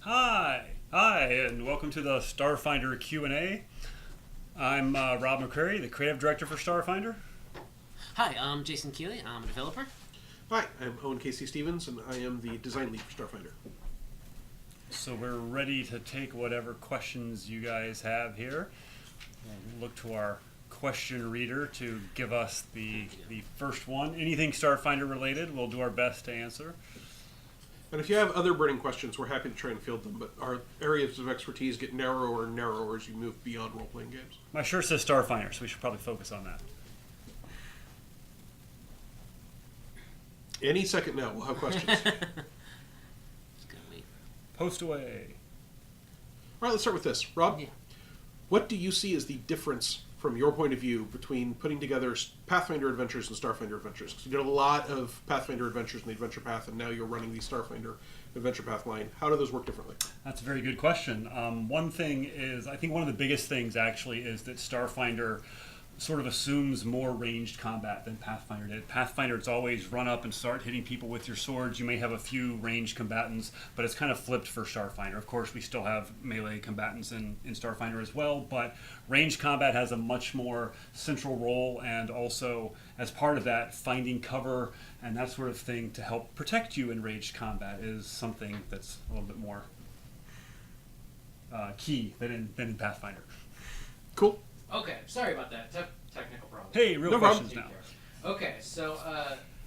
Hi, and welcome to the Starfinder Q&A. I'm Rob McCreary, the Creative Director for Starfinder. Hi, I'm Jason Keeley. I'm a developer. Hi, I'm Owen K.C. Stevens, and I am the design lead for Starfinder. So we're ready to take whatever questions you guys have here. We'll look to our question reader to give us the first one. Anything Starfinder related, we'll do our best to answer. And if you have other burning questions, we're happy to try and field them, but our areas of expertise get narrower and narrower as you move beyond role-playing games. My shirt says Starfinder, so we should probably focus on that. Any second now, we'll have questions. Post away. All right, let's start with this. Rob, Yeah. what do you see as the difference from your point of view between putting together Pathfinder Adventures and Starfinder Adventures? Because you did a lot of Pathfinder Adventures in the Adventure Path, and now you're running the Starfinder Adventure Path line. How do those work differently? That's a very good question. One thing is, I think one of the biggest things actually is that Starfinder sort of assumes more ranged combat than Pathfinder did. Pathfinder, it's always run up and start hitting people with your swords. You may have a few ranged combatants, but it's kind of flipped for Starfinder. Of course, we still have melee combatants in Starfinder as well, but ranged combat has a much more central role, and also, as part of that, finding cover and that sort of thing to help protect you in ranged combat is something that's a little bit more key than in Pathfinder. Cool. Okay, sorry about that. Technical problem. Hey, real No questions problem. now. Okay, so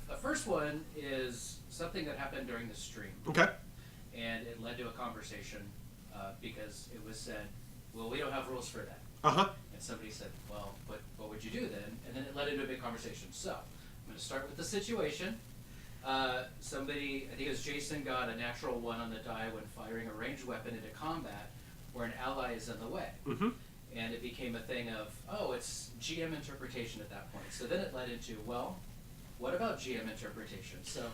the first one is something that happened during the stream, Okay. and it led to a conversation because it was said, well, we don't have rules for that. Uh-huh. And somebody said, well, what would you do then? And then it led into a big conversation. So, I'm going to start with the situation. Somebody, I think it was Jason, got a natural 1 on the die when firing a ranged weapon into combat where an ally is in the way. Mm-hmm. And it became a thing of, oh, it's GM interpretation at that point. So then it led into, well, what about GM interpretation? So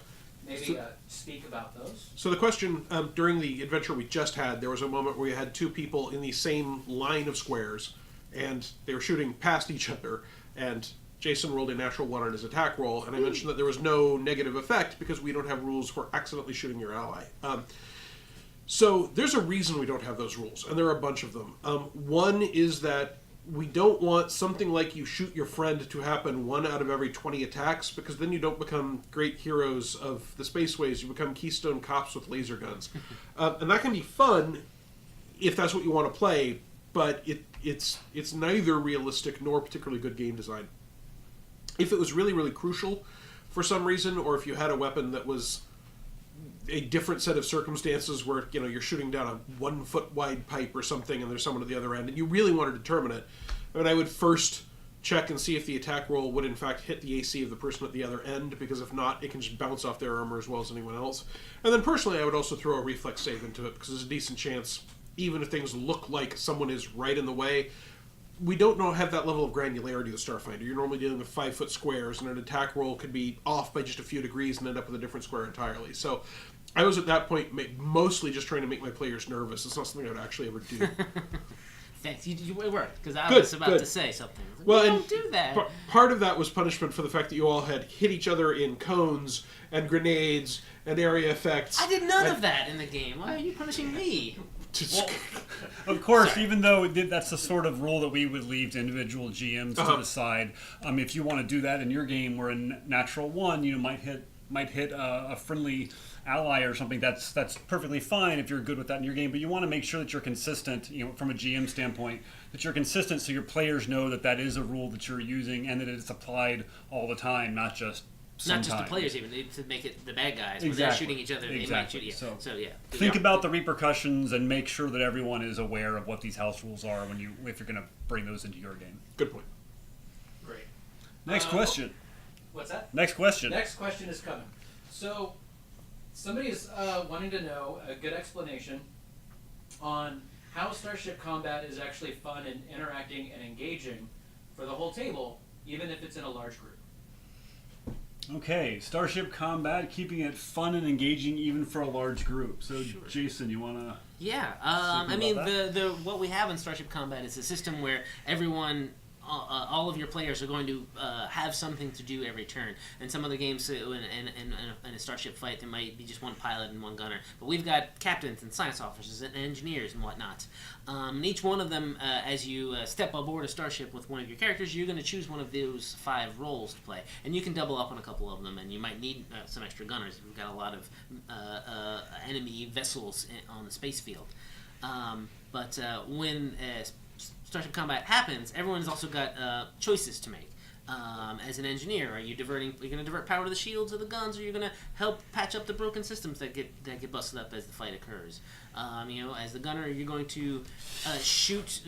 maybe speak about those. So the question, during the adventure we just had, there was a moment where we had two people in the same line of squares, and they were shooting past each other, and Jason rolled a natural 1 on his attack roll, and I mentioned that there was no negative effect because we don't have rules for accidentally shooting your ally. So there's a reason we don't have those rules, and there are a bunch of them. One is that we don't want something like you shoot your friend to happen 1 out of every 20 attacks, because then you don't become great heroes of the spaceways. You become Keystone Cops with laser guns. And that can be fun if that's what you want to play, but it's neither realistic nor particularly good game design. If it was really, really crucial for some reason, or if you had a weapon that was a different set of circumstances where, you know, you're shooting down a 1 foot wide pipe or something and there's someone at the other end and you really want to determine it, I mean, I would first check and see if the attack roll would in fact hit the AC of the person at the other end, because if not, it can just bounce off their armor as well as anyone else. And then personally, I would also throw a reflex save into it, because there's a decent chance, even if things look like someone is right in the way, we don't have that level of granularity with Starfinder. You're normally dealing with 5 foot squares, and an attack roll could be off by just a few degrees and end up with a different square entirely. So I was at that point mostly just trying to make my players nervous. It's not something I would actually ever do. Thanks. It worked, because I was about to say something. Well, we and don't do that. Part of that was punishment for the fact that you all had hit each other in cones and grenades and area effects. I did none of that in the game. Why are you punishing me? Well, of course, even though that's the sort of rule that we would leave to individual GMs to decide. If you want to do that in your game where a natural 1, you might hit a friendly ally or something, that's perfectly fine if you're good with that in your game, but you want to make sure that you're consistent, from a GM standpoint, that you're consistent so your players know that is a rule that you're using and that it's applied all the time, not just sometimes. Not just the players, even to make it the bad guys. Exactly. When they're shooting each other, they might shoot you. So yeah. Think about the repercussions and make sure that everyone is aware of what these house rules are if you're going to bring those into your game. Good point. Great. Next question. What's that? Next question. Next question is coming. So, somebody is wanting to know a good explanation on how Starship Combat is actually fun and interacting and engaging for the whole table, even if it's in a large group. Okay, Starship Combat, keeping it fun and engaging even for a large group. So, sure. Jason, you want to... Yeah, I mean, the what we have in Starship Combat is a system where everyone all of your players are going to have something to do every turn. And some other games, in a starship fight, there might be just one pilot and one gunner. But we've got captains and science officers and engineers and whatnot. And each one of them, as you step aboard a starship with one of your characters, you're going to choose one of those 5 roles to play. And you can double up on a couple of them, and you might need some extra gunners. We've got a lot of enemy vessels on the space field. But when Starship combat happens, everyone's also got choices to make. As an engineer, are you going to divert power to the shields or the guns, or are you going to help patch up the broken systems that get busted up as the fight occurs? As the gunner, you're going to shoot,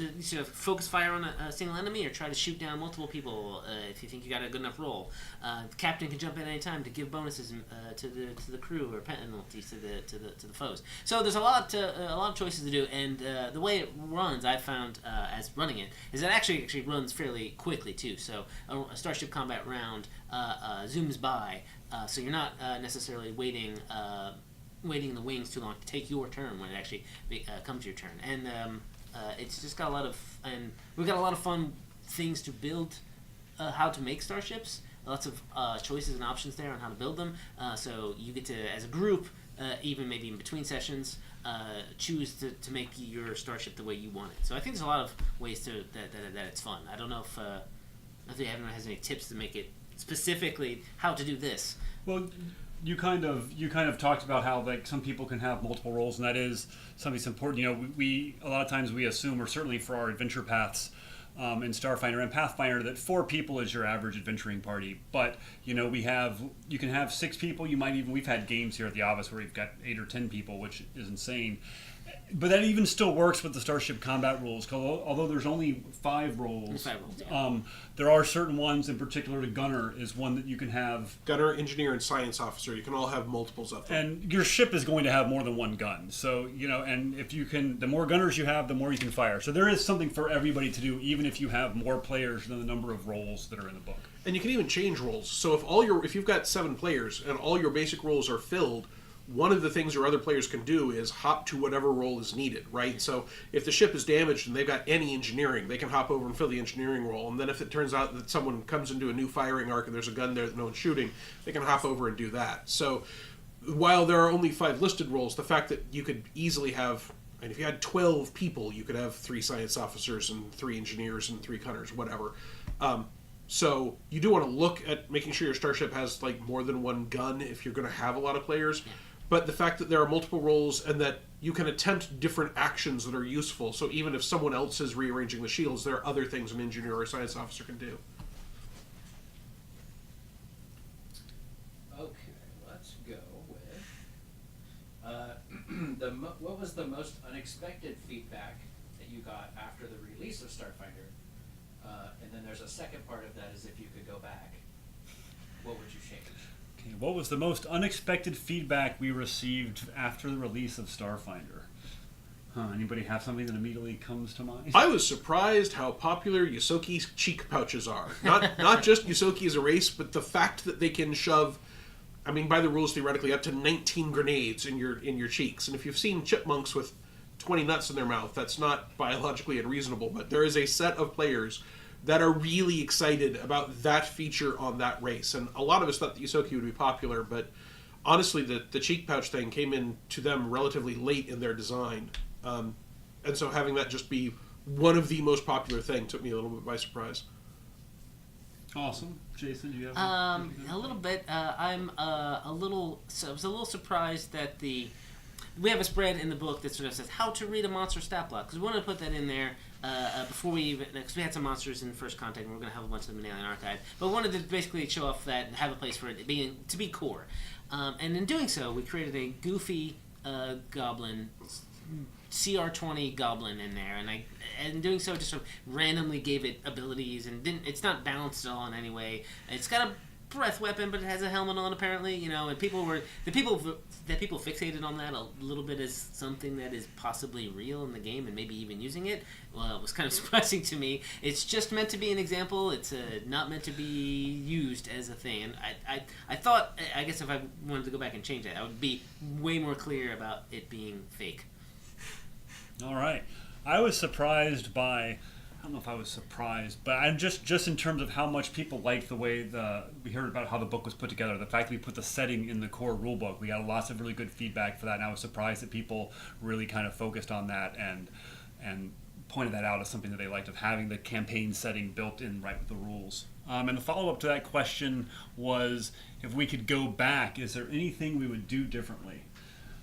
focus fire on a single enemy, or try to shoot down multiple people if you think you got a good enough roll. The captain can jump in any time to give bonuses to the crew, or penalties to the foes. So there's a lot of choices to do, and the way it runs, I found as running it, is it actually runs fairly quickly too. So a Starship combat round zooms by, so you're not necessarily waiting in the wings too long to take your turn when it actually comes your turn. And it's just got we've got a lot of fun things to build, how to make starships. Lots of choices and options there on how to build them. So you get to, as a group, even maybe in between sessions, choose to make your starship the way you want it. So I think there's a lot of ways that it's fun. I don't know if anyone has any tips to make it specifically how to do this. Well, you kind of talked about how some people can have multiple roles, and that is something that's important. We a lot of times we assume, or certainly for our adventure paths in Starfinder and Pathfinder, that 4 people is your average adventuring party. But you can have 6 people. We've had games here at the office where we've got 8 or 10 people, which is insane. But that even still works with the Starship combat rules. Although there's only 5 roles, Yeah. There are certain ones. In particular, the gunner is one that you can have. Gunner, engineer, and science officer. You can all have multiples of them. And your ship is going to have more than one gun. So and if you can, the more gunners you have, the more you can fire. So there is something for everybody to do, even if you have more players than the number of roles that are in the book. And you can even change roles. So if you've got 7 players and all your basic roles are filled, one of the things your other players can do is hop to whatever role is needed, right? So if the ship is damaged and they've got any engineering, they can hop over and fill the engineering role. And then if it turns out that someone comes into a new firing arc and there's a gun there that no one's shooting, they can hop over and do that. So while there are only 5 listed roles, the fact that you could easily have, and if you had 12 people, you could have 3 science officers and 3 engineers and 3 gunners, whatever. So you do want to look at making sure your starship has more than one gun if you're going to have a lot of players. Yeah. But the fact that there are multiple roles and that you can attempt different actions that are useful. So even if someone else is rearranging the shields, there are other things an engineer or a science officer can do. Okay, let's go with what was the most unexpected feedback that you got after the release of Starfinder? And then there's a second part of that, is if you could go back, what would you change? What was the most unexpected feedback we received after the release of Starfinder? Anybody have something that immediately comes to mind? I was surprised how popular Yosoki's cheek pouches are. Not just Yosoki as a race, but the fact that they can shove, by the rules theoretically, up to 19 grenades in your cheeks. And if you've seen chipmunks with 20 nuts in their mouth, that's not biologically unreasonable. But there is a set of players that are really excited about that feature on that race. And a lot of us thought that Yosoki would be popular, but honestly, the cheek pouch thing came in to them relatively late in their design. And so having that just be one of the most popular things took me a little bit by surprise. Awesome. Jason, do you have a little bit. I was a little surprised that we have a spread in the book that sort of says how to read a monster stat block, because we wanted to put that in there before because we had some monsters in First Contact and we're going to have a bunch of them in the Alien Archive, but we wanted to basically show off that and have a place for it to be core. And in doing so, we created a goofy goblin, CR20 goblin in there, and in doing so just sort of randomly gave it abilities, and it's not balanced at all in any way. It's got a breath weapon, but it has a helmet on apparently, and the people fixated on that a little bit as something that is possibly real in the game and maybe even using it. Well, it was kind of surprising to me. It's just meant to be an example. It's not meant to be used as a thing. And I thought, I guess if I wanted to go back and change it, I would be way more clear about it being fake. All right. I was surprised by I don't know if I was surprised, but I'm just in terms of how much people liked the way we heard about how the book was put together. The fact that we put the setting in the core rulebook, we got lots of really good feedback for that, and I was surprised that people really kind of focused on that and pointed that out as something that they liked, of having the campaign setting built in right with the rules. And the follow-up to that question was, if we could go back, is there anything we would do differently?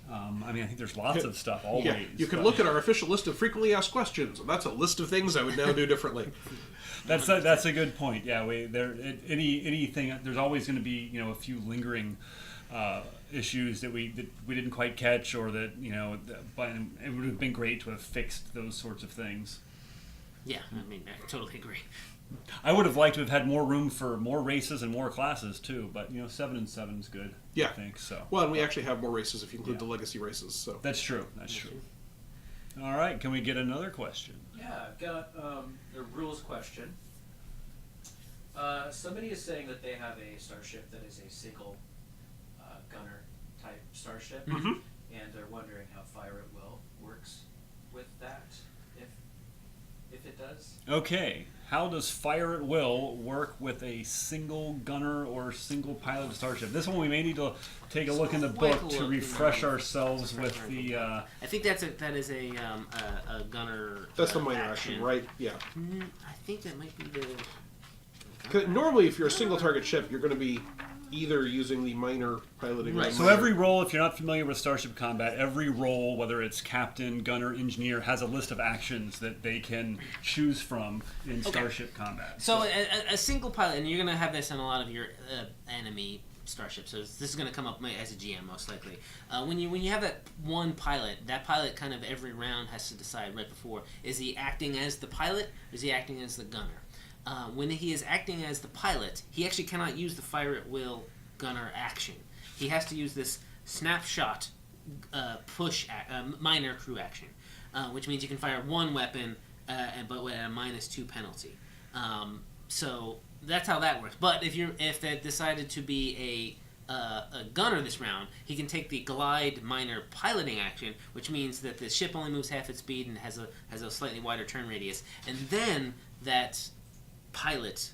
I mean, I think there's lots of stuff always. Yeah, you can look at our official list of frequently asked questions, and that's a list of things I would now do differently. That's a good point. Yeah, anything. There's always going to be a few lingering issues that we didn't quite catch, or that but it would have been great to have fixed those sorts of things. Yeah, I mean, I totally agree. I would have liked to have had more room for more races and more classes too, but 7 and 7 is good. Yeah. I think so. Well, and we actually have more races if you include Yeah. the legacy races. So That's true. That's true. All right, can we get another question? Yeah, I've got a rules question. Somebody is saying that they have a starship that is a single gunner type starship, Mhm. and they're wondering how Fire at Will works with that, if it does. Okay, how does Fire at Will work with a single gunner or single pilot starship? This one we may need to take a look in the book to refresh ourselves with the. I think that is a gunner. that's the minor action, right? Yeah. I think that might be the. 'Cause normally, if you're a single target ship, you're going to be either using the minor piloting. Right. or the So minor- every role, if you're not familiar with Starship Combat, every role, whether it's captain, gunner, engineer, has a list of actions that they can choose from in Starship Combat. So a single pilot, and you're going to have this on a lot of your enemy starships. So this is going to come up as a GM most likely. When you have that one pilot, that pilot kind of every round has to decide right before, is he acting as the pilot or is he acting as the gunner? When he is acting as the pilot, he actually cannot use the Fire at Will gunner action. He has to use this snapshot minor crew action, which means you can fire one weapon, but with a -2 penalty. So that's how that works. But if they decided to be a gunner this round, he can take the glide minor piloting action, which means that the ship only moves half its speed and has a slightly wider turn radius, and then that pilot,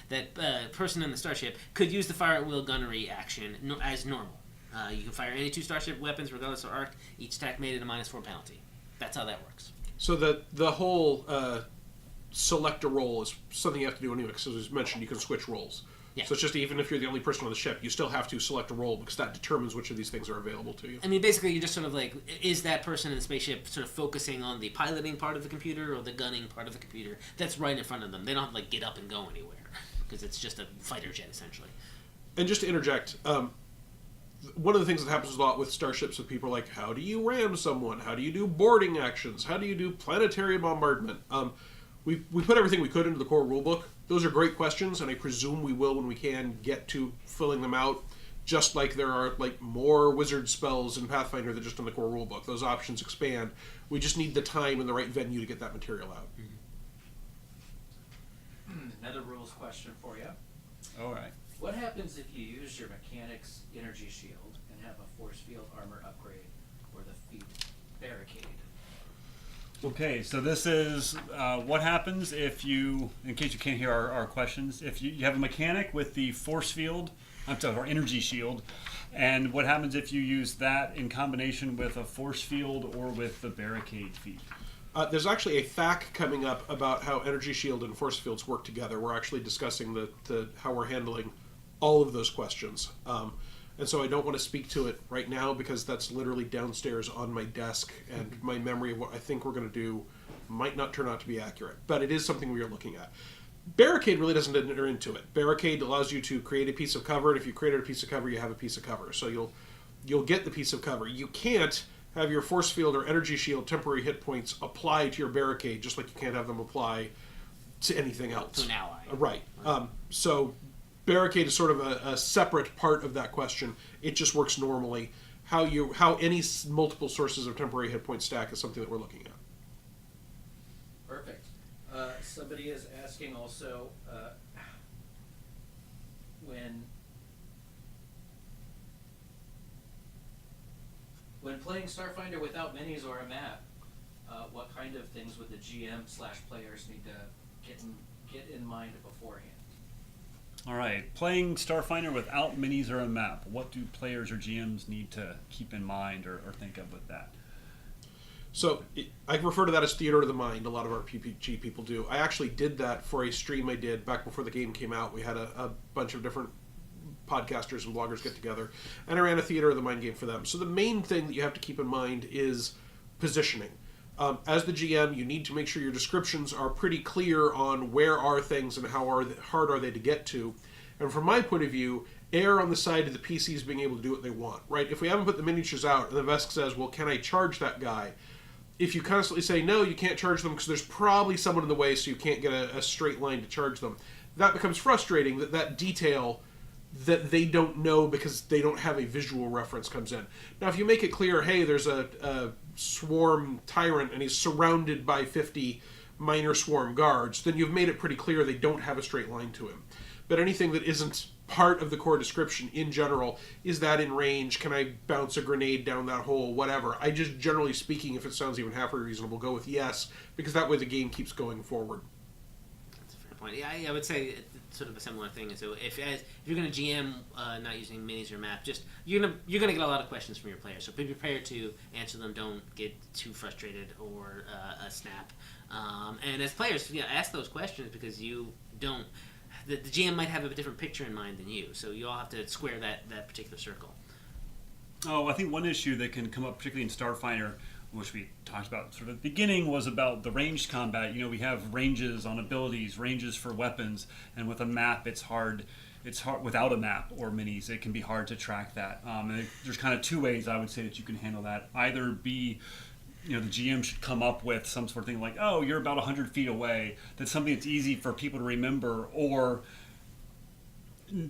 that person in the starship, could use the Fire at Will gunnery action as normal. You can fire any 2 starship weapons regardless of arc. Each attack made at a -4 penalty. That's how that works. So the whole select a role is something you have to do anyway, because as mentioned, you can switch roles. Yeah. So it's just even if you're the only person on the ship, you still have to select a role because that determines which of these things are available to you. I mean, basically, you're just sort of like, is that person in the spaceship sort of focusing on the piloting part of the computer or the gunning part of the computer that's right in front of them? They don't have to like get up and go anywhere because it's just a fighter jet essentially. And just to interject, one of the things that happens a lot with starships is people are like, how do you ram someone? How do you do boarding actions? How do you do planetary bombardment? We put everything we could into the core rulebook. Those are great questions, and I presume we will, when we can, get to filling them out. Just like there are like more wizard spells in Pathfinder than just in the core rulebook. Those options expand. We just need the time and the right venue to get that material out. Another rules question for you. All right. What happens if you use your mechanic's energy shield and have a force field armor upgrade or the feat barricade? Okay, so this is what happens if you, in case you can't hear our questions, if you have a mechanic with the force field, or energy shield, and what happens if you use that in combination with a force field or with the barricade feat? There's actually a FAQ coming up about how energy shield and force fields work together. We're actually discussing how we're handling all of those questions. And so I don't want to speak to it right now because that's literally downstairs on my desk, and my memory of what I think we're going to do might not turn out to be accurate. But it is something we are looking at. Barricade really doesn't enter into it. Barricade allows you to create a piece of cover, and if you created a piece of cover, you have a piece of cover. So you'll get the piece of cover. You can't have your force field or energy shield temporary hit points apply to your barricade, just like you can't have them apply to anything else. To an ally. Right. So barricade is sort of a separate part of that question. It just works normally. How any multiple sources of temporary hit point stack is something that we're looking at. Perfect. Somebody is asking also when playing Starfinder without minis or a map, what kind of things would the GM/players need to get in mind beforehand? All right, playing Starfinder without minis or a map. What do players or GMs need to keep in mind or think of with that? So I refer to that as theater of the mind. A lot of our PPG people do. I actually did that for a stream I did back before the game came out. We had a bunch of different podcasters and bloggers get together, and I ran a theater of the mind game for them. So the main thing that you have to keep in mind is positioning. As the GM, you need to make sure your descriptions are pretty clear on where are things and how hard are they to get to. And from my point of view, err on the side of the PCs being able to do what they want, right? If we haven't put the miniatures out and the Vesk says, well, can I charge that guy? If you constantly say, no, you can't charge them because there's probably someone in the way so you can't get a straight line to charge them, that becomes frustrating, that detail that they don't know because they don't have a visual reference comes in. Now, if you make it clear, hey, there's a swarm tyrant and he's surrounded by 50 minor swarm guards, then you've made it pretty clear they don't have a straight line to him. But anything that isn't part of the core description in general, is that in range? Can I bounce a grenade down that hole? Whatever. I just, generally speaking, if it sounds even half reasonable, go with yes, because that way the game keeps going forward. That's a fair point. Yeah, I would say it's sort of a similar thing. So if you're going to GM not using minis or map, just you're gonna get a lot of questions from your players. So be prepared to answer them. Don't get too frustrated or a snap. And as players, ask those questions because you don't. The GM might have a different picture in mind than you, so you all have to square that particular circle. Oh, I think one issue that can come up, particularly in Starfinder, which we talked about sort of at the beginning, was about the ranged combat. We have ranges on abilities, ranges for weapons, and with a map, it's hard. It's hard without a map or minis. It can be hard to track that. And there's kind of two ways I would say that you can handle that. Either be the GM should come up with some sort of thing like, oh, you're about 100 feet away. That's something that's easy for people to remember, or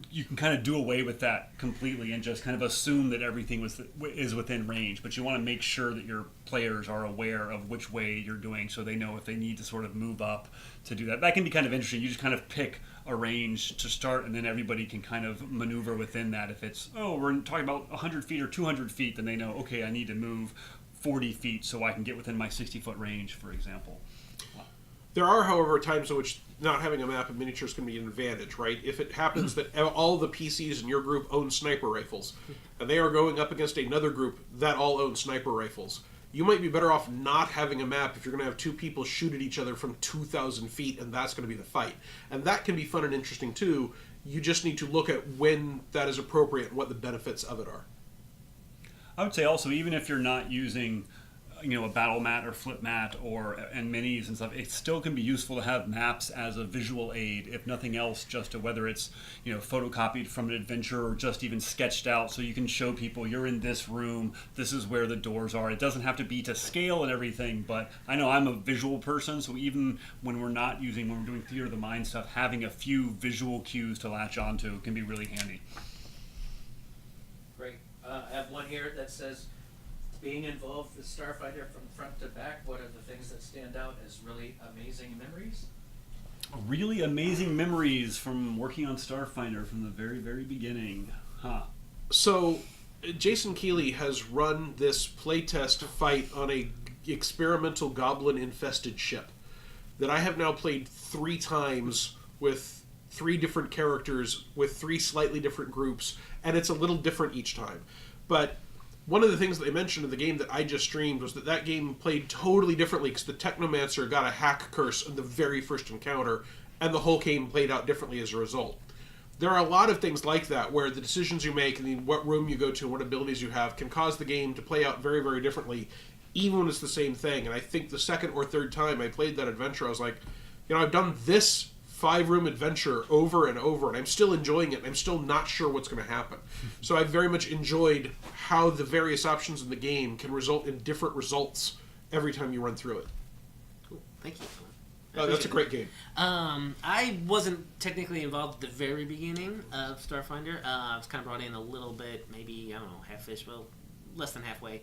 you can kind of do away with that completely and just kind of assume that everything is within range. But you want to make sure that your players are aware of which way you're doing so they know if they need to sort of move up to do that. That can be kind of interesting. You just kind of pick a range to start, and then everybody can kind of maneuver within that. If it's, oh, we're talking about 100 feet or 200 feet, then they know, okay, I need to move 40 feet so I can get within my 60-foot range, for example. There are, however, times in which not having a map of miniatures can be an advantage, right? If it happens that all the PCs in your group own sniper rifles, and they are going up against another group that all own sniper rifles, you might be better off not having a map if you're going to have two people shoot at each other from 2,000 feet, and that's going to be the fight. And that can be fun and interesting, too. You just need to look at when that is appropriate and what the benefits of it are. I would say also, even if you're not using, a battle mat or flip mat and minis and stuff, it still can be useful to have maps as a visual aid, if nothing else, just to whether it's, photocopied from an adventure or just even sketched out so you can show people you're in this room, this is where the doors are. It doesn't have to be to scale and everything, but I know I'm a visual person, so even when we're doing theater of the mind stuff, having a few visual cues to latch onto can be really handy. Great. I have one here that says, being involved with Starfinder from front to back, what are the things that stand out as really amazing memories? Really amazing memories from working on Starfinder from the very, very beginning. So, Jason Keeley has run this playtest fight on a experimental goblin-infested ship that I have now played 3 times with 3 different characters with 3 slightly different groups, and it's a little different each time. But one of the things that they mentioned in the game that I just streamed was that game played totally differently because the Technomancer got a hack curse in the very first encounter, and the whole game played out differently as a result. There are a lot of things like that where the decisions you make and what room you go to and what abilities you have can cause the game to play out very, very differently, even when it's the same thing. And I think the second or third time I played that adventure, I was like, I've done this 5-room adventure over and over, and I'm still enjoying it, and I'm still not sure what's going to happen. So I very much enjoyed how the various options in the game can result in different results every time you run through it. Cool. Thank you. That's a great game. I wasn't technically involved at the very beginning of Starfinder. I was kind of brought in a little bit, maybe, half-ish, well, less than halfway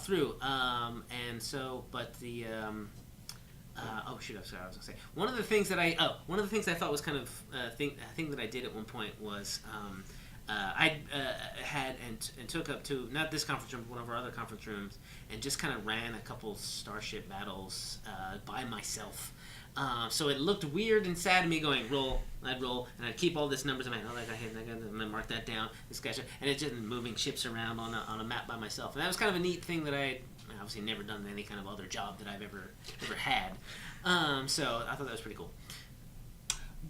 through. And so, but the... I was going to say one of the things that I thought was kind of thing that I did at one point was I had and took up to not this conference room, but one of our other conference rooms, and just kind of ran a couple Starship battles by myself. So it looked weird and sad to me going, roll, I'd roll, and I'd keep all this numbers in my head, oh, that guy hit, that guy, and then mark that down, this guy, and it's just moving ships around on a map by myself. And that was kind of a neat thing that I obviously never done any kind of other job that I've ever had. So I thought that was pretty cool.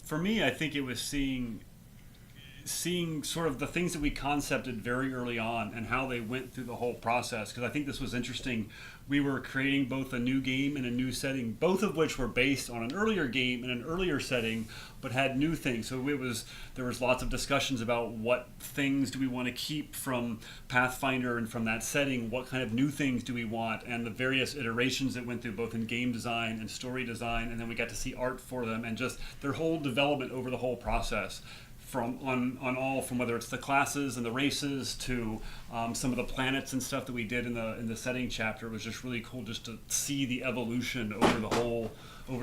For me, I think it was seeing sort of the things that we concepted very early on and how they went through the whole process, because I think this was interesting. We were creating both a new game and a new setting, both of which were based on an earlier game and an earlier setting, but had new things. So there was lots of discussions about what things do we want to keep from Pathfinder and from that setting, what kind of new things do we want, and the various iterations that went through both in game design and story design, and then we got to see art for them and just their whole development over the whole process. From whether it's the classes and the races to some of the planets and stuff that we did in the setting chapter. It was just really cool just to see the evolution over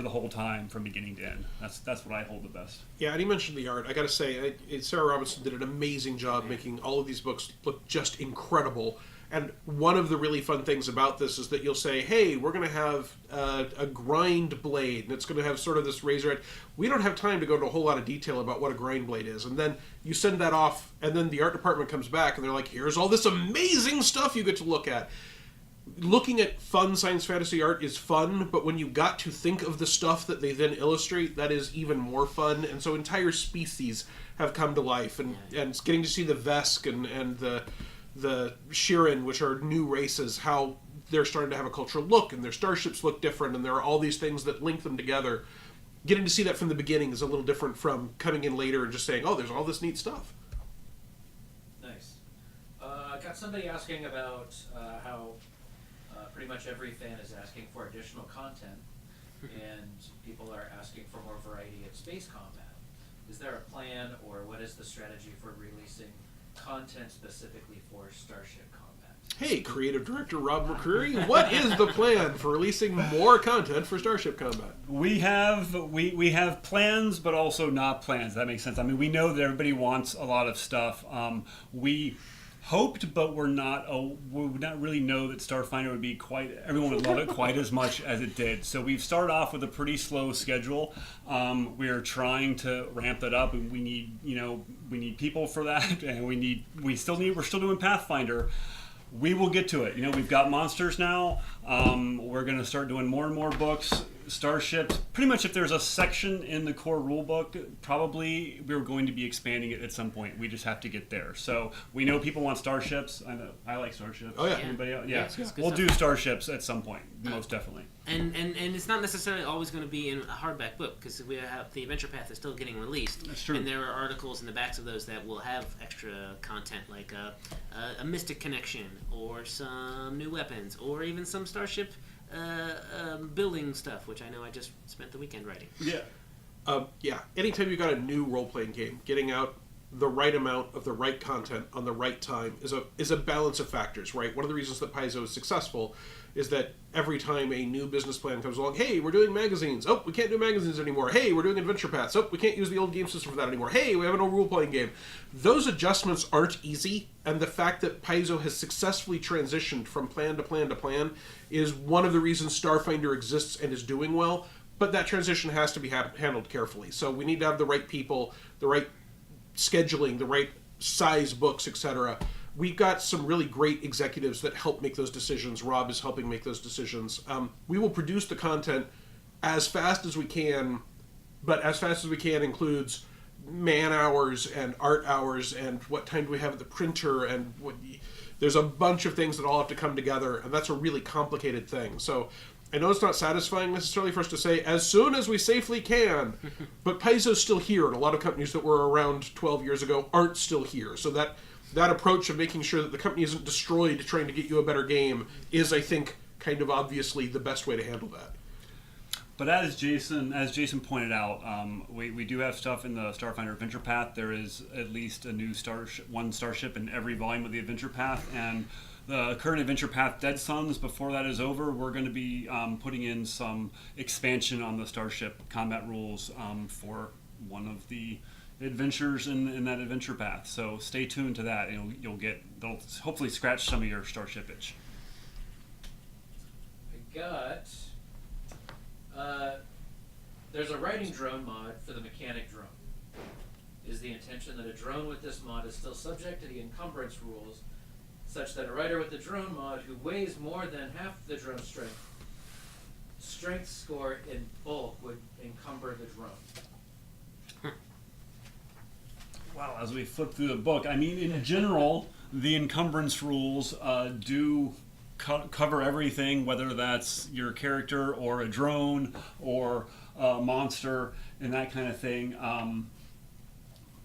the whole time from beginning to end. That's what I hold the best. Yeah, and you mentioned the art. I got to say, Sarah Robinson did an amazing job making all of these books look just incredible. And one of the really fun things about this is that you'll say, hey, we're going to have a grind blade, and it's going to have sort of this razor edge. We don't have time to go into a whole lot of detail about what a grind blade is. And then you send that off, and then the art department comes back, and they're like, here's all this amazing stuff you get to look at. Looking at fun science fantasy art is fun, but when you got to think of the stuff that they then illustrate, that is even more fun. And so entire species have come to life, and getting to see the Vesk and the Shirin, which are new races, how they're starting to have a cultural look, and their starships look different, and there are all these things that link them together. Getting to see that from the beginning is a little different from coming in later and just saying, oh, there's all this neat stuff. Nice. Got somebody asking about how pretty much every fan is asking for additional content, and people are asking for more variety in space combat. Is there a plan, or what is the strategy for releasing content specifically for Starship Combat? Hey, Creative Director Rob McCreary, what is the plan for releasing more content for Starship Combat? We have plans, but also not plans. That makes sense. I mean, we know that everybody wants a lot of stuff. We hoped, but we would not really know that Starfinder would be everyone would love it quite as much as it did. So we've started off with a pretty slow schedule. We're trying to ramp that up, and we need people for that, and we're still doing Pathfinder. We will get to it. We've got monsters now. We're going to start doing more and more books, starships. Pretty much if there's a section in the core rulebook, probably we're going to be expanding it at some point. We just have to get there. So we know people want starships. I know I like starships. Oh yeah. Anybody else? Yeah, Yeah. it's good We'll stuff. do starships at some point, most definitely. And it's not necessarily always going to be in a hardback book, because we have the Adventure Path is still getting released. That's true. And there are articles in the backs of those that will have extra content, like a mystic connection, or some new weapons, or even some starship building stuff, which I know I just spent the weekend writing. Yeah. Anytime you've got a new role-playing game, getting out the right amount of the right content on the right time is a balance of factors, right? One of the reasons that Paizo is successful is that every time a new business plan comes along, hey, we're doing magazines. Oh, we can't do magazines anymore. Hey, we're doing adventure paths. Oh, we can't use the old game system for that anymore. Hey, we have an old role-playing game. Those adjustments aren't easy, and the fact that Paizo has successfully transitioned from plan to plan to plan is one of the reasons Starfinder exists and is doing well, but that transition has to be handled carefully. So we need to have the right people, the right scheduling, the right size books, etc. We've got some really great executives that help make those decisions. Rob is helping make those decisions. We will produce the content as fast as we can, but as fast as we can includes man hours and art hours and what time do we have at the printer, and there's a bunch of things that all have to come together, and that's a really complicated thing. So I know it's not satisfying necessarily for us to say, as soon as we safely can, but Paizo's still here, and a lot of companies that were around 12 years ago aren't still here. So that approach of making sure that the company isn't destroyed trying to get you a better game is, I think, kind of obviously the best way to handle that. But as Jason pointed out, we do have stuff in the Starfinder Adventure Path. There is at least a new one starship in every volume of the Adventure Path, and the current Adventure Path Dead Suns, before that is over, we're going to be putting in some expansion on the starship combat rules for one of the adventures in that adventure path. So stay tuned to that. They'll hopefully scratch some of your Starship itch. I got. There's a riding drone mod for the mechanic drone. Is the intention that a drone with this mod is still subject to the encumbrance rules, such that a rider with the drone mod who weighs more than half the drone strength score in bulk would encumber the drone? Well, as we flip through the book, I mean, in general, the encumbrance rules do cover everything, whether that's your character or a drone or a monster and that kind of thing. I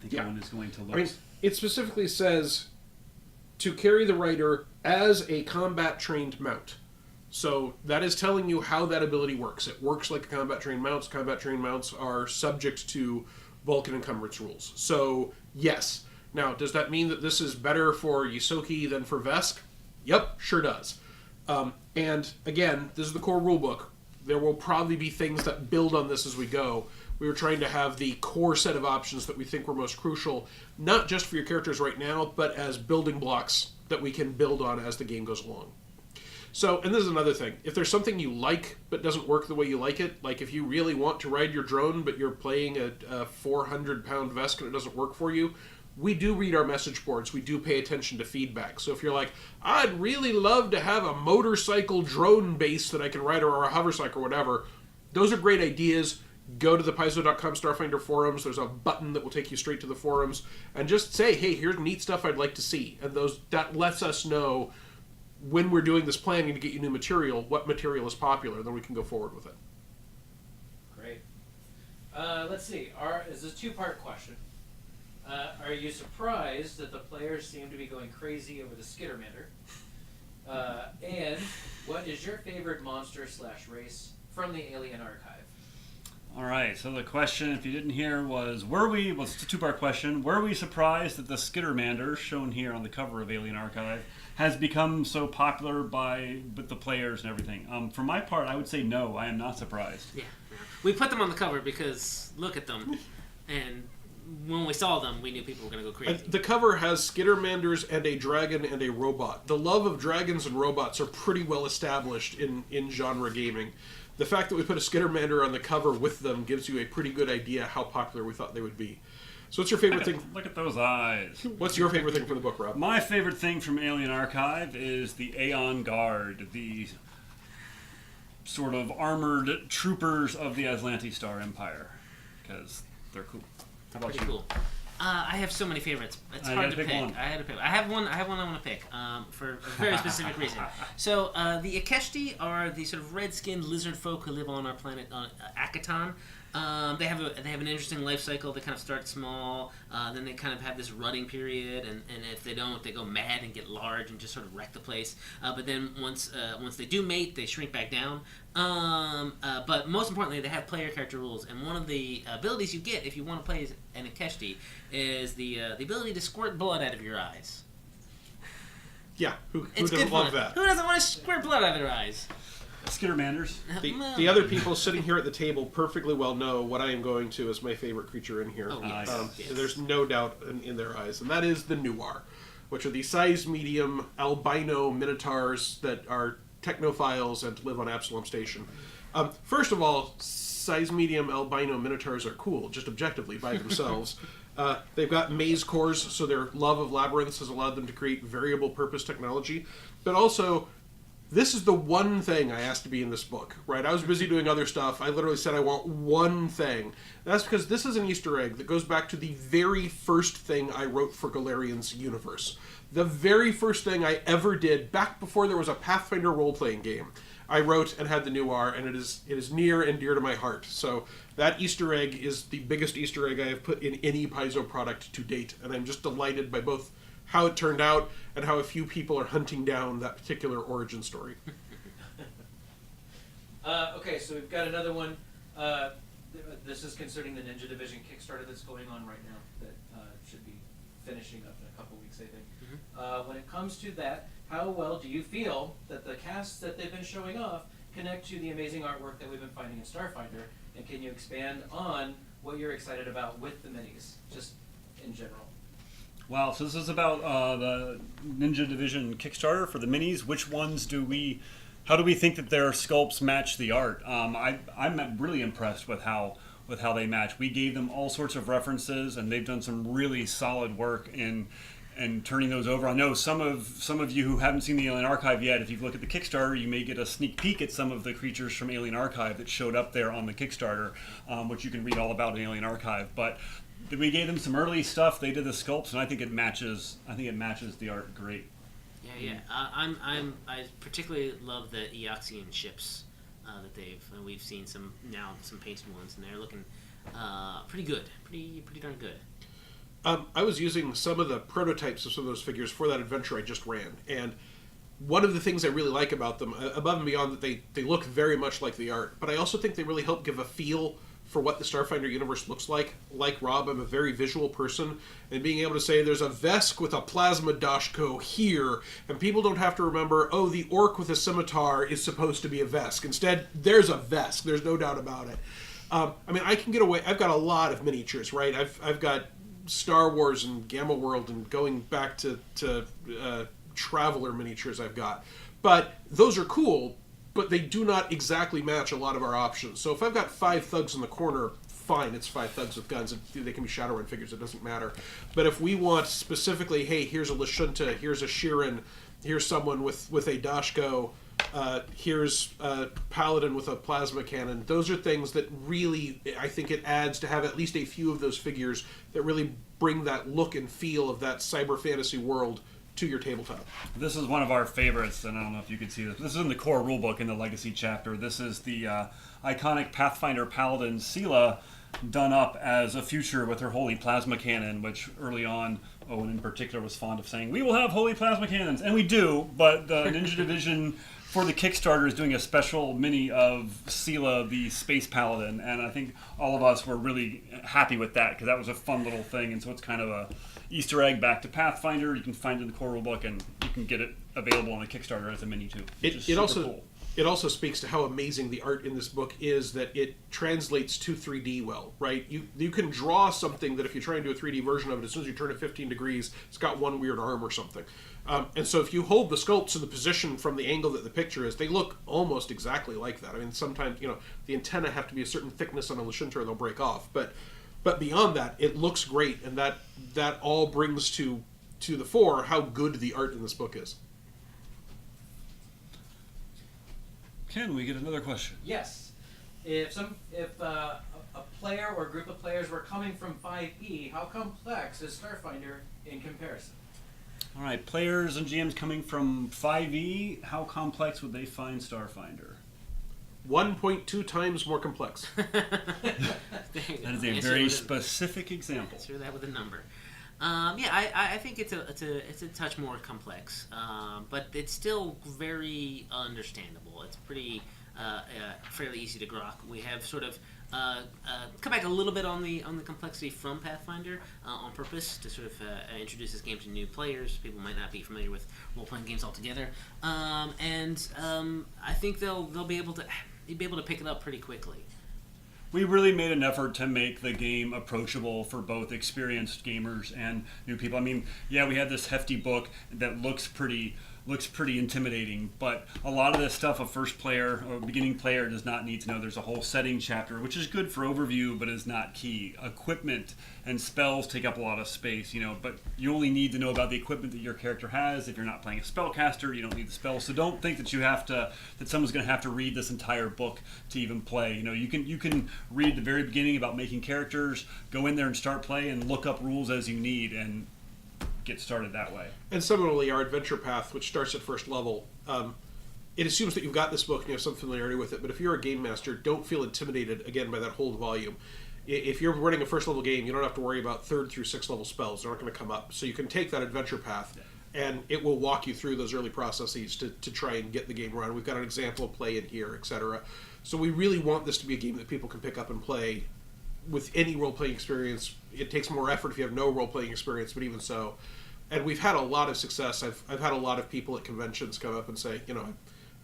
think Owen is going to look. I mean, it specifically says to carry the rider as a combat-trained mount. So that is telling you how that ability works. It works like a combat-trained mounts. Combat-trained mounts are subject to bulk and encumbrance rules. So, yes. Now, does that mean that this is better for Ysoki than for Vesk? Yep, sure does. And, again, this is the core rulebook. There will probably be things that build on this as we go. We were trying to have the core set of options that we think were most crucial, not just for your characters right now, but as building blocks that we can build on as the game goes along. So, and this is another thing. If there's something you like but doesn't work the way you like it, like if you really want to ride your drone but you're playing a 400-pound Vesk and it doesn't work for you, we do read our message boards. We do pay attention to feedback. So if you're like, I'd really love to have a motorcycle drone base that I can ride or a hovercycle or whatever, those are great ideas. Go to the Paizo.com Starfinder forums. There's a button that will take you straight to the forums. And just say, hey, here's neat stuff I'd like to see. And that lets us know when we're doing this planning to get you new material, what material is popular. Then we can go forward with it. Great. Let's see. Is this a two-part question? Are you surprised that the players seem to be going crazy over the Skittermander? And what is your favorite monster/race from the Alien Archive? All right, so the question, if you didn't hear, was it's a two-part question. Were we surprised that the Skittermander, shown here on the cover of Alien Archive, has become so popular with the players and everything? For my part, I would say no, I am not surprised. Yeah. We put them on the cover because look at them. And when we saw them, we knew people were going to go crazy. The cover has Skittermanders and a dragon and a robot. The love of dragons and robots are pretty well established in genre gaming. The fact that we put a Skittermander on the cover with them gives you a pretty good idea how popular we thought they would be. So what's your favorite thing? Look at those eyes. What's your favorite thing from the book, Rob? My favorite thing from Alien Archive is the Aeon Guard, the sort of armored troopers of the Aslanti Star Empire, because they're cool. How about Pretty you? cool. I have so many favorites. It's I hard gotta to pick pick. one. I had to pick. I have one I want to pick for a very specific reason. So the Akeshti are the sort of red-skinned lizard folk who live on our planet Akaton. They have an interesting life cycle. They kind of start small, then they kind of have this rutting period, and if they don't, they go mad and get large and just sort of wreck the place. But then once they do mate, they shrink back down. But most importantly, they have player character rules, and one of the abilities you get if you want to play as an Akeshti is the ability to squirt blood out of your eyes. Yeah, who It's doesn't good love fun. that? Who doesn't want to squirt blood out of their eyes? Skittermanders. The other people sitting here at the table perfectly well know what I am going to as my favorite creature in here. Oh, yes. Yes. There's no doubt in their eyes, and that is the Nuar, which are the size medium albino minotaurs that are technophiles and live on Absalom Station. First of all, size medium albino minotaurs are cool, just objectively by themselves. They've got maze cores, so their love of labyrinths has allowed them to create variable purpose technology, but also this is the one thing I asked to be in this book, right? I was busy doing other stuff. I literally said I want one thing. That's because this is an Easter egg that goes back to the very first thing I wrote for Galarian's universe. The very first thing I ever did, back before there was a Pathfinder role-playing game, I wrote and had the Nuar, and it is near and dear to my heart. So that Easter egg is the biggest Easter egg I have put in any Paizo product to date, and I'm just delighted by both how it turned out and how a few people are hunting down that particular origin story. Okay, so we've got another one. This is concerning the Ninja Division Kickstarter that's going on right now that should be finishing up in a couple weeks, I think. Mm-hmm. When it comes to that, how well do you feel that the casts that they've been showing off connect to the amazing artwork that we've been finding in Starfinder? And can you expand on what you're excited about with the minis, just in general. Wow, so this is about the Ninja Division Kickstarter for the minis. Which ones how do we think that their sculpts match the art? I'm really impressed with how they match. We gave them all sorts of references, and they've done some really solid work in turning those over. I know some of you who haven't seen the Alien Archive yet, if you look at the Kickstarter, you may get a sneak peek at some of the creatures from Alien Archive that showed up there on the Kickstarter, which you can read all about in Alien Archive. But we gave them some early stuff. They did the sculpts, and I think it matches the art great. Yeah. I particularly love the Eoxian ships that we've seen some painted ones, and they're looking pretty good, pretty darn good. I was using some of the prototypes of some of those figures for that adventure I just ran, and one of the things I really like about them, above and beyond that they look very much like the art, but I also think they really help give a feel for what the Starfinder universe looks like. Like Rob, I'm a very visual person, and being able to say there's a Vesk with a plasma Dashko here, and people don't have to remember, oh, the orc with a scimitar is supposed to be a Vesk. Instead, there's a Vesk. There's no doubt about it. I can get away. I've got a lot of miniatures, right? I've got Star Wars and Gamma World, and going back to Traveler miniatures I've got. But those are cool, but they do not exactly match a lot of our options. So if I've got 5 thugs in the corner, fine, it's 5 thugs with guns. They can be Shadowrun figures, it doesn't matter. But if we want specifically, hey, here's a Lashunta, here's a Shirin, here's someone with a Dashko, here's a Paladin with a plasma cannon, those are things that really, I think it adds to have at least a few of those figures that really bring that look and feel of that cyber fantasy world to your tabletop. This is one of our favorites, and I don't know if you can see this. This is in the core rulebook in the Legacy chapter. This is the iconic Pathfinder Paladin Sela done up as a future with her holy plasma cannon, which early on, Owen in particular was fond of saying, we will have holy plasma cannons, and we do, but the Ninja Division for the Kickstarter is doing a special mini of Sela, the Space Paladin, and I think all of us were really happy with that, because that was a fun little thing, and so it's kind of a Easter egg back to Pathfinder. You can find it in the core rulebook, and you can get it available on the Kickstarter as a mini too. It also speaks to how amazing the art in this book is, that it translates to 3D well, right? You can draw something that if you try and do a 3D version of it, as soon as you turn it 15 degrees, it's got one weird arm or something. And so if you hold the sculpts in the position from the angle that the picture is, they look almost exactly like that. I mean, sometimes, the antennae have to be a certain thickness on a Lashunta or they'll break off. But beyond that, it looks great, and that all brings to the fore how good the art in this book is. Can we get another question? Yes. If a player or a group of players were coming from 5e, how complex is Starfinder in comparison? All right, players and GMs coming from 5e, how complex would they find Starfinder? 1.2 times more complex. That is a very specific example. Answer that with a number. I think it's a touch more complex, but it's still very understandable. It's pretty fairly easy to grok. We have sort of come back a little bit on the complexity from Pathfinder on purpose to sort of introduce this game to new players. People might not be familiar with role-playing games altogether, and I think they'll be able to pick it up pretty quickly. We really made an effort to make the game approachable for both experienced gamers and new people. I mean, yeah, we had this hefty book that looks pretty intimidating, but a lot of this stuff a first player or beginning player does not need to know. There's a whole setting chapter, which is good for overview, but is not key. Equipment and spells take up a lot of space, but you only need to know about the equipment that your character has. If you're not playing a spellcaster, you don't need the spells. So don't think that that someone's going to have to read this entire book to even play. You can read the very beginning about making characters, go in there and start play, and look up rules as you need, and get started that way. And similarly, our adventure path, which starts at first level, it assumes that you've got this book and you have some familiarity with it, but if you're a game master, don't feel intimidated, again, by that whole volume. If you're running a first level game, you don't have to worry about 3rd through 6th level spells. They're not going to come up. So you can take that adventure path, and it will walk you through those early processes to try and get the game run. We've got an example of play in here, etc. So we really want this to be a game that people can pick up and play with any role-playing experience. It takes more effort if you have no role-playing experience, but even so. And we've had a lot of success. I've had a lot of people at conventions come up and say,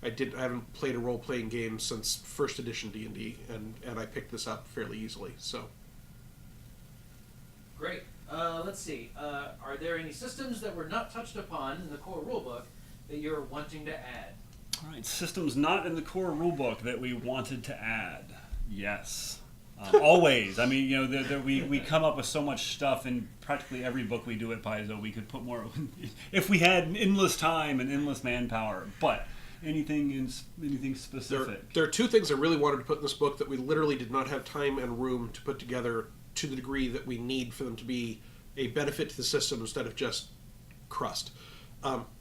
I haven't played a role-playing game since 1st edition D&D, and I picked this up fairly easily. So Let's see. Are there any systems that were not touched upon in the core rulebook that you're wanting to add? All right, systems not in the core rulebook that we wanted to add. Yes. Always. I mean, you know, we come up with so much stuff in practically every book we do at Paizo. We could put more if we had endless time and endless manpower. But anything specific. There are two things I really wanted to put in this book that we literally did not have time and room to put together to the degree that we need for them to be a benefit to the system instead of just crust.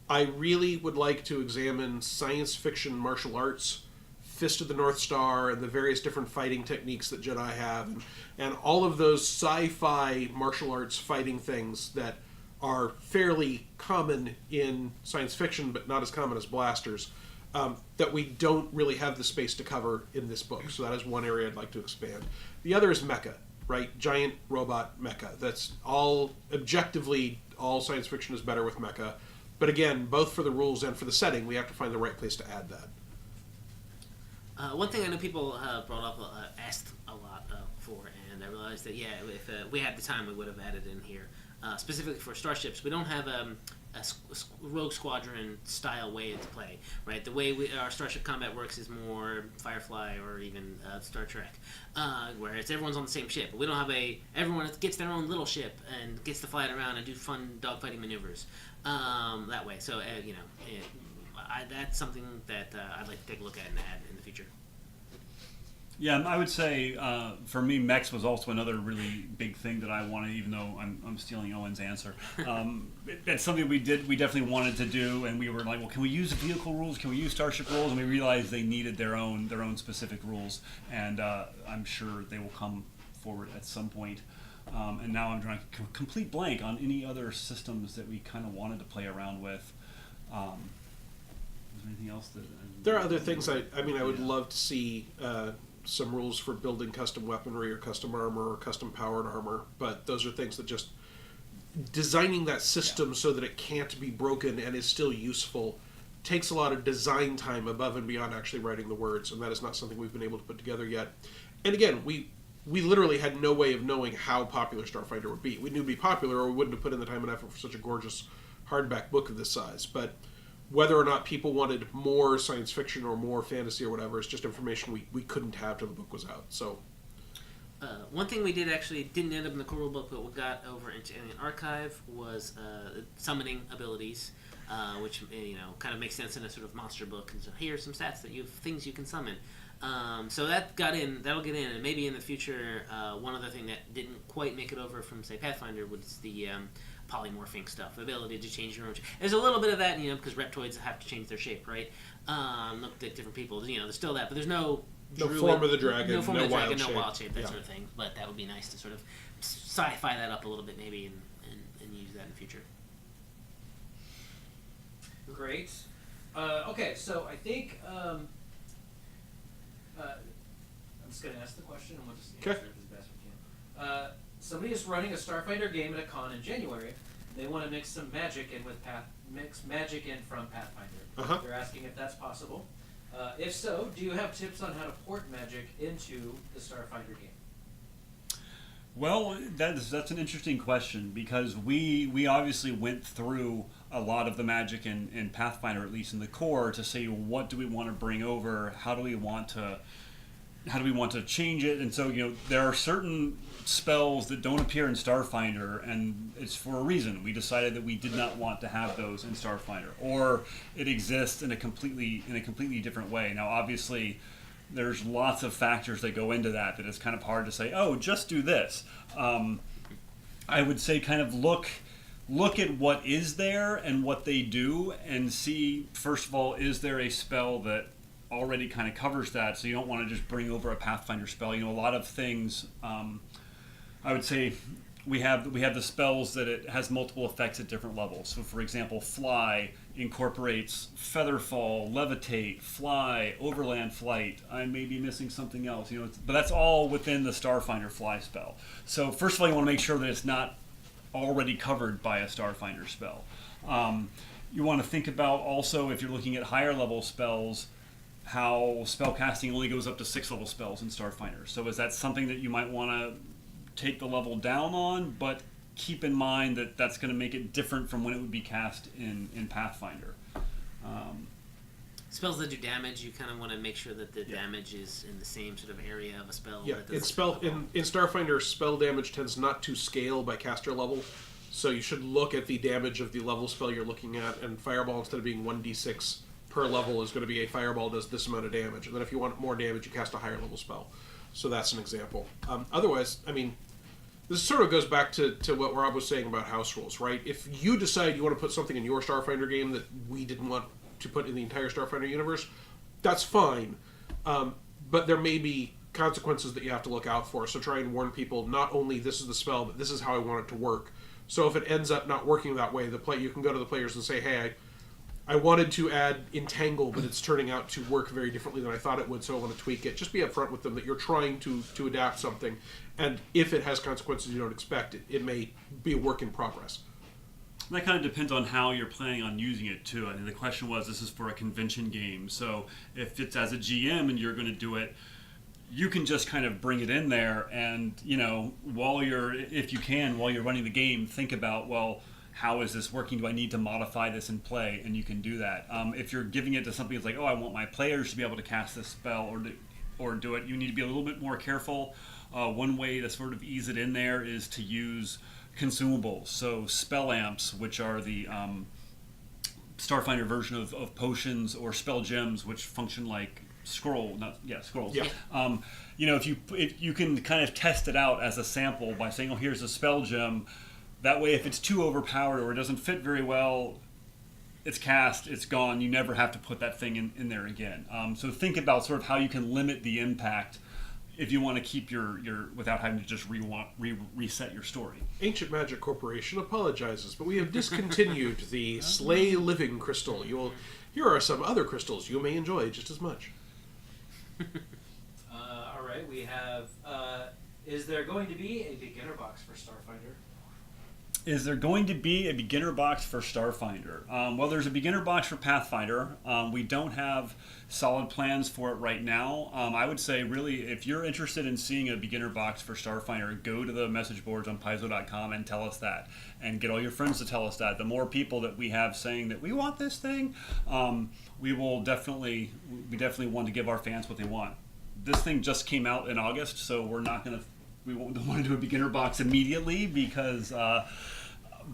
I really would like to examine science fiction martial arts, Fist of the North Star, and the various different fighting techniques that Jedi have, and all of those sci-fi martial arts fighting things that are fairly common in science fiction, but not as common as blasters, that we don't really have the space to cover in this book. So that is one area I'd like to expand. The other is mecha, right? Giant robot mecha. That's all, objectively, all science fiction is better with mecha. But again, both for the rules and for the setting, we have to find the right place to add that. One thing I know people brought up, asked a lot for, and I realized that, yeah, if we had the time, we would have added in here. Specifically for starships, we don't have a Rogue Squadron style way to play, right? The way our starship combat works is more Firefly or even Star Trek, where it's everyone's on the same ship. But we don't have everyone gets their own little ship and gets to fly it around and do fun dogfighting maneuvers that way. So that's something that I'd like to take a look at and add in the future. Yeah, I would say for me, mechs was also another really big thing that I wanted, even though I'm stealing Owen's answer. That's something we definitely wanted to do, and we were like, well, can we use vehicle rules? Can we use starship rules? And we realized they needed their own specific rules, and I'm sure they will come forward at some point. And now I'm drawing a complete blank on any other systems that we kind of wanted to play around with. Is there anything else that... There are other things I would love to see some rules for building custom weaponry or custom armor or custom powered armor, but those are things that just designing that system so that it can't be broken and is still useful takes a lot of design time above and beyond actually writing the words, and that is not something we've been able to put together yet. And again, we literally had no way of knowing how popular Starfinder would be. We knew it'd be popular, or we wouldn't have put in the time and effort for such a gorgeous hardback book of this size. But whether or not people wanted more science fiction or more fantasy or whatever is just information we couldn't have till the book was out. So one thing we didn't end up in the core rulebook, but we got over into Alien Archive was summoning abilities, which kind of makes sense in a sort of monster book. And so here's some stats things you can summon. So that'll get in, and maybe in the future, one other thing that didn't quite make it over from, say, Pathfinder was the polymorphing stuff, the ability to change your own. There's a little bit of that, because reptoids have to change their shape, right? Look at different people, there's still that, but there's no form of the dragon, no wild shape, that sort of thing. But that would be nice to sort of sci-fi that up a little bit, maybe, and use that in the future. Great. Okay, so I think I'm just going to ask the question, and we'll just answer it as best we can. Somebody is running a Starfinder game at a con in January. They want to mix some magic in from Pathfinder. Uh-huh. They're asking if that's possible. If so, do you have tips on how to port magic into the Starfinder game? Well, that's an interesting question, because we obviously went through a lot of the magic in Pathfinder, at least in the core, to say what do we want to bring over, how do we want to change it. And so there are certain spells that don't appear in Starfinder, and it's for a reason. We decided that we did not want to have those in Starfinder, or it exists in a completely different way. Now, obviously, there's lots of factors that go into that it's kind of hard to say, oh, just do this. I would say kind of look at what is there and what they do, and see, first of all, is there a spell that already kind of covers that, so you don't want to just bring over a Pathfinder spell. A lot of things, I would say we have the spells that it has multiple effects at different levels. So for example, Fly incorporates Featherfall, Levitate, Fly, Overland Flight. I may be missing something else, but that's all within the Starfinder Fly spell. So first of all, you want to make sure that it's not already covered by a Starfinder spell. You want to think about also, if you're looking at higher level spells, how spellcasting only goes up to 6th level spells in Starfinder. So is that something that you might want to take the level down on, but keep in mind that that's going to make it different from when it would be cast in Pathfinder. Spells that do damage, you kind of want to make sure that the damage is in the same sort of area of a spell. Yeah, that it's doesn't- in Starfinder, spell damage tends not to scale by caster level, so you should look at the damage of the level spell you're looking at, and Fireball, instead of being 1d6 per level, is going to be a Fireball does this amount of damage, and then if you want more damage, you cast a higher level spell. So that's an example. Otherwise, I mean, this sort of goes back to what Rob was saying about house rules, right? If you decide you want to put something in your Starfinder game that we didn't want to put in the entire Starfinder universe, that's fine. But there may be consequences that you have to look out for. So try and warn people, not only this is the spell, but this is how I want it to work. So if it ends up not working that way, you can go to the players and say, hey, I wanted to add Entangle, but it's turning out to work very differently than I thought it would, so I want to tweak it. Just be upfront with them that you're trying to adapt something, and if it has consequences you don't expect, it may be a work in progress. That kind of depends on how you're planning on using it too. I mean, the question was, this is for a convention game, so if it's as a GM and you're going to do it, you can just kind of bring it in there, and while you're running the game, think about, well, how is this working? Do I need to modify this in play? And you can do that. If you're giving it to something that's like, oh, I want my players to be able to cast this spell or do it, you need to be a little bit more careful. One way to sort of ease it in there is to use consumables. So spell amps, which are the Starfinder version of potions, or spell gems, which function like scrolls. Yeah. If you can kind of test it out as a sample by saying, oh, here's a spell gem. That way, if it's too overpowered or it doesn't fit very well, it's cast, it's gone. You never have to put that thing in there again. So think about sort of how you can limit the impact if you want to keep your without having to just reset your story. Ancient Magic Corporation apologizes, but we have discontinued the Slay Living crystal. Here are some other crystals you may enjoy just as much. All right, we have. Is there going to be a beginner box for Starfinder? Is there going to be a beginner box for Starfinder? Well, there's a beginner box for Pathfinder. We don't have solid plans for it right now. I would say, really, if you're interested in seeing a beginner box for Starfinder, go to the message boards on Paizo.com and tell us that. And get all your friends to tell us that. The more people that we have saying that we want this thing, we definitely want to give our fans what they want. This thing just came out in August, so we won't want to do a beginner box immediately because...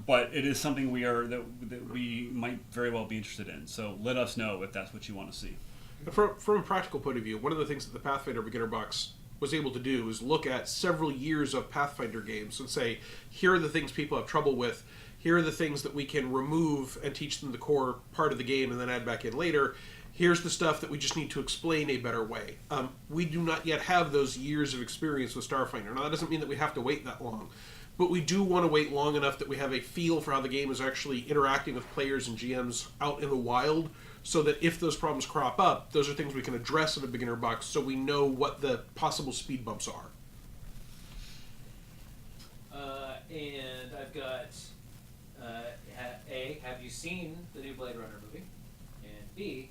but it is something that we might very well be interested in. So let us know if that's what you want to see. From a practical point of view, one of the things that the Pathfinder Beginner Box was able to do is look at several years of Pathfinder games and say, here are the things people have trouble with, here are the things that we can remove and teach them the core part of the game and then add back in later, here's the stuff that we just need to explain a better way. We do not yet have those years of experience with Starfinder. Now, that doesn't mean that we have to wait that long. But we do want to wait long enough that we have a feel for how the game is actually interacting with players and GMs out in the wild, so that if those problems crop up, those are things we can address in a beginner box so we know what the possible speed bumps are. And I've got A, have you seen the new Blade Runner movie? And B,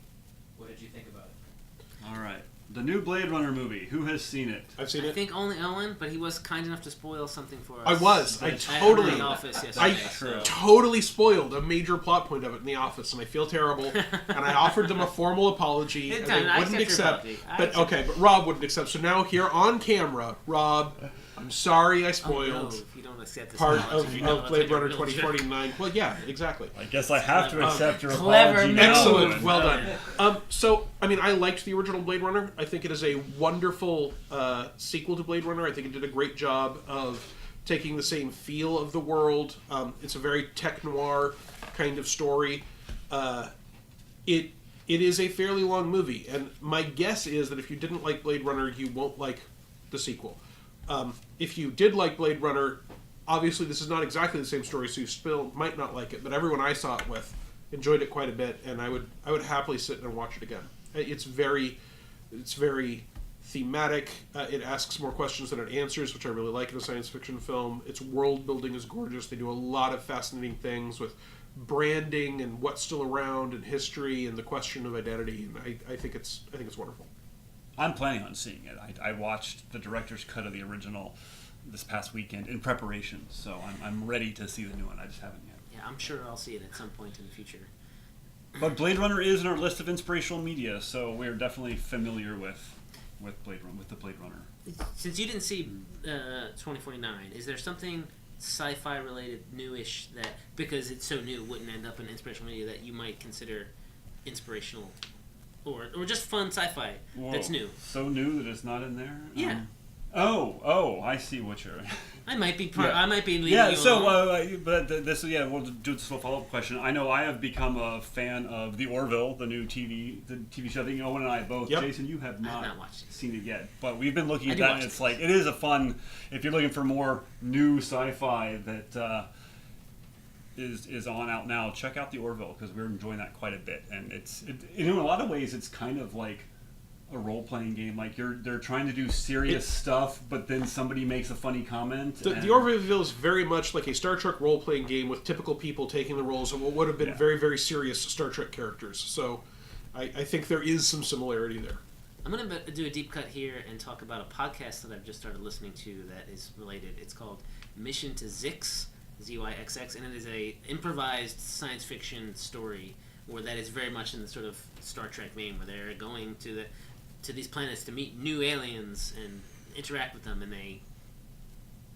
what did you think about it? All right. The new Blade Runner movie. Who has seen it? I've seen I it. think only Owen, but he was kind enough to spoil something for us. I was. I At totally. the office yesterday. I so. totally spoiled a major plot point of it in the office, and I feel terrible. And I offered them a formal apology, and they I wouldn't accept accept. your apology. But Rob wouldn't accept. So now here on camera, Rob, I'm sorry I spoiled Oh, no, if you don't accept this part apology, of Blade you're a Runner real jerk. 2049. Well, yeah, exactly. I guess I have to accept your Clever apology move. now. Excellent. Owen. Well done. So, I mean, I liked the original Blade Runner. I think it is a wonderful sequel to Blade Runner. I think it did a great job of taking the same feel of the world. It's a very tech noir kind of story. It is a fairly long movie, and my guess is that if you didn't like Blade Runner, you won't like the sequel. If you did like Blade Runner, obviously this is not exactly the same story, so you still might not like it. But everyone I saw it with enjoyed it quite a bit, and I would happily sit and watch it again. It's very thematic. It asks more questions than it answers, which I really like in a science fiction film. Its world building is gorgeous. They do a lot of fascinating things with branding and what's still around and history and the question of identity. And I think it's wonderful. I'm planning on seeing it. I watched the director's cut of the original this past weekend in preparation. So I'm ready to see the new one. I just haven't yet. Yeah, I'm sure I'll see it at some point in the future. But Blade Runner is in our list of inspirational media, so we're definitely familiar with the Blade Runner. Since you didn't see 2049, is there something sci-fi related newish that, because it's so new, wouldn't end up in inspirational media that you might consider inspirational or just fun sci-fi that's new? So new that it's not in there? Yeah. I see what you're... I might be Yeah. I might be leading Yeah, you so, on. we'll do this little follow-up question. I know I have become a fan of The Orville, the new TV show. I think Owen and I both. Yep. Jason, you have I have not not watched it. seen it yet, but we've been looking I at do that, watch and it's it. like, it is a fun, if you're looking for more new sci-fi that is on out now, check out The Orville, because we're enjoying that quite a bit. And in a lot of ways, it's kind of like a role-playing game. Like they're trying to do serious stuff, but then somebody makes a funny comment. The Orville is very much like a Star Trek role-playing game with typical people taking the roles of what would have been very, very serious Star Trek characters. So I think there is some similarity there. I'm going to do a deep cut here and talk about a podcast that I've just started listening to that is related. It's called Mission to Zyxx, Zyxx, and it is a improvised science fiction story where that is very much in the sort of Star Trek vein, where they're going to these planets to meet new aliens and interact with them, and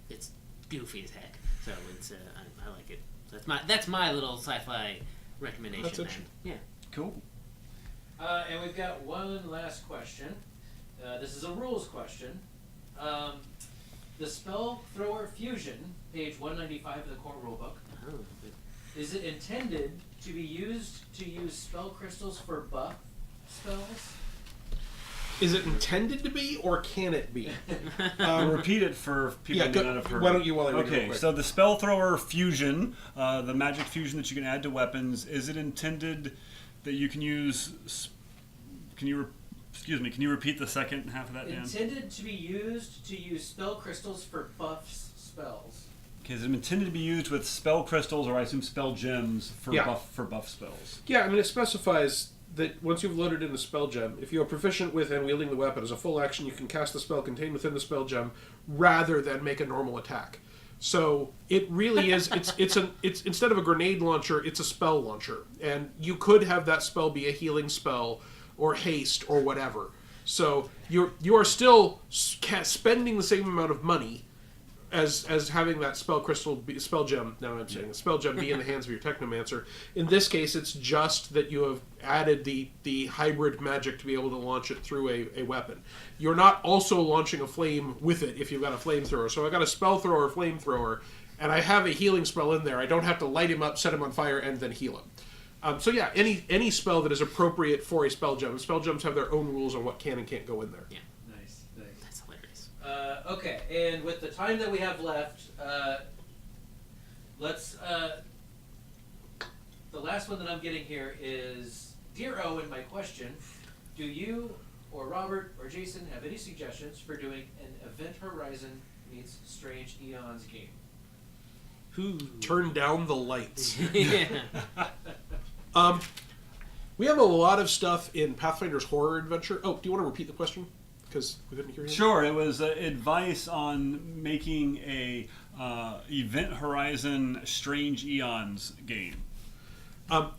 it's goofy as heck. So it's I like it. So that's my little sci-fi recommendation. That's then. interesting. Yeah. Cool. And we've got one last question. This is a rules question. The Spell Thrower Fusion, page 195 of the core rulebook, Oh, is it intended to be used to use spell crystals for buff spells? Is it intended to be, or can it be? Repeat it for people who may not have heard. Why don't you while I read it real Okay, quick. so the Spell Thrower Fusion, the magic fusion that you can add to weapons, is it intended that you can use... Can you repeat the second half of that, Dan? Intended to be used to use spell crystals for buffs spells. Okay, is it intended to be used with spell crystals, or I assume spell gems for Yeah. buff spells? Yeah, I mean, it specifies that once you've loaded in the spell gem, if you are proficient with and wielding the weapon as a full action, you can cast the spell contained within the spell gem rather than make a normal attack. So it really is. It's instead of a grenade launcher, it's a spell launcher, and you could have that spell be a healing spell or haste or whatever. So you are still spending the same amount of money as having that spell crystal spell gem. Now I'm saying the spell gem be in the hands of your technomancer. In this case, it's just that you have added the hybrid magic to be able to launch it through a weapon. You're not also launching a flame with it if you've got a flamethrower. So I've got a spell thrower, flamethrower, and I have a healing spell in there. I don't have to light him up, set him on fire, and then heal him. So yeah, any spell that is appropriate for a spell gem. Spell gems have their own rules on what can and can't go in there. yeah, Nice, nice. that's hilarious. Okay, and with the time that we have left, let's. The last one that I'm getting here is, Dear Owen, my question: do you or Robert or Jason have any suggestions for doing an Event Horizon meets Strange Eons game? Turn down the lights. Yeah. We have a lot of stuff in Pathfinder's horror adventure. Oh, do you want to repeat the question? Because we couldn't hear you. Sure, it was advice on making a Event Horizon Strange Eons game.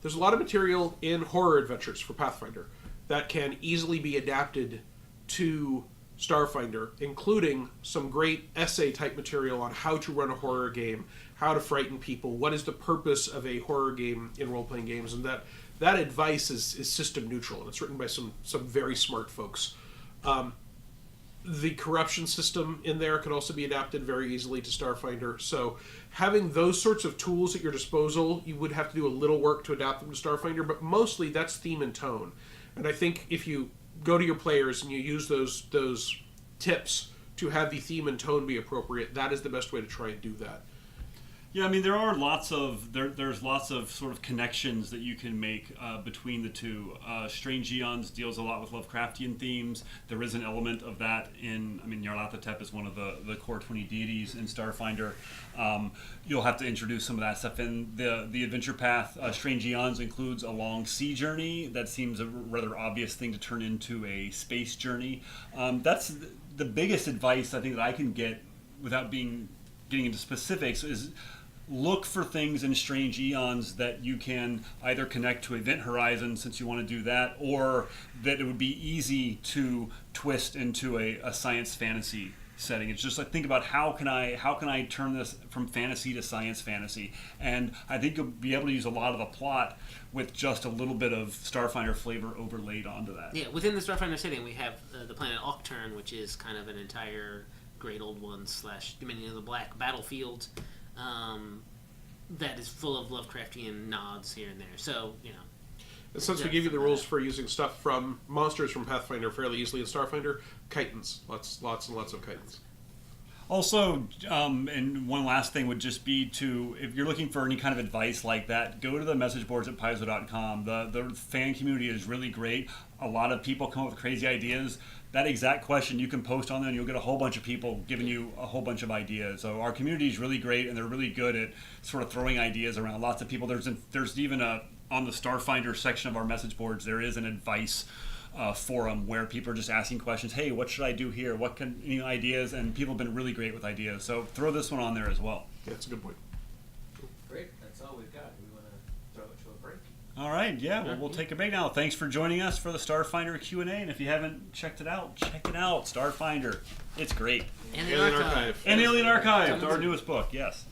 There's a lot of material in horror adventures for Pathfinder that can easily be adapted to Starfinder, including some great essay-type material on how to run a horror game, how to frighten people, what is the purpose of a horror game in role-playing games, and that advice is system neutral, and it's written by some very smart folks. The corruption system in there can also be adapted very easily to Starfinder. So having those sorts of tools at your disposal, you would have to do a little work to adapt them to Starfinder, but mostly that's theme and tone. And I think if you go to your players and you use those tips to have the theme and tone be appropriate, that is the best way to try and do that. Yeah, I mean, there are there's lots of sort of connections that you can make between the two. Strange Eons deals a lot with Lovecraftian themes. There is an element of that in, I mean, Nyarlathotep is one of the core 20 deities in Starfinder. You'll have to introduce some of that stuff in the adventure path. Strange Eons includes a long sea journey. That seems a rather obvious thing to turn into a space journey. That's the biggest advice I think that I can get without getting into specifics, is look for things in Strange Eons that you can either connect to Event Horizon, since you want to do that, or that it would be easy to twist into a science fantasy setting. It's just like, think about how can I turn this from fantasy to science fantasy, and I think you'll be able to use a lot of the plot with just a little bit of Starfinder flavor overlaid onto that. Yeah, within the Starfinder setting, we have the planet Octurn, which is kind of an entire Great Old One / Dominion of the Black battlefield. That is full of Lovecraftian nods here and there. So, And since we give you the rules for using stuff from monsters from Pathfinder fairly easily in Starfinder, chitons. Lots and lots of chitons. Also, and one last thing would just be to, if you're looking for any kind of advice like that, go to the message boards at Paizo.com. The fan community is really great. A lot of people come up with crazy ideas. That exact question you can post on there, and you'll get a whole bunch of people giving you a whole bunch of ideas. So our community is really great, and they're really good at sort of throwing ideas around. Lots of people. There's even on the Starfinder section of our message boards, there is an advice forum where people are just asking questions. Hey, what should I do here? What can ideas? And people have been really great with ideas. So throw this one on there as well. Yeah, that's a good point. Great, that's all we've got. We want to throw it to a break. All right, yeah, well, we'll take a break now. Thanks for joining us for the Starfinder Q&A, and if you haven't checked it out, check it out. Starfinder, it's great. And the Alien archive. Archive. And Alien Archive, our newest book, yes.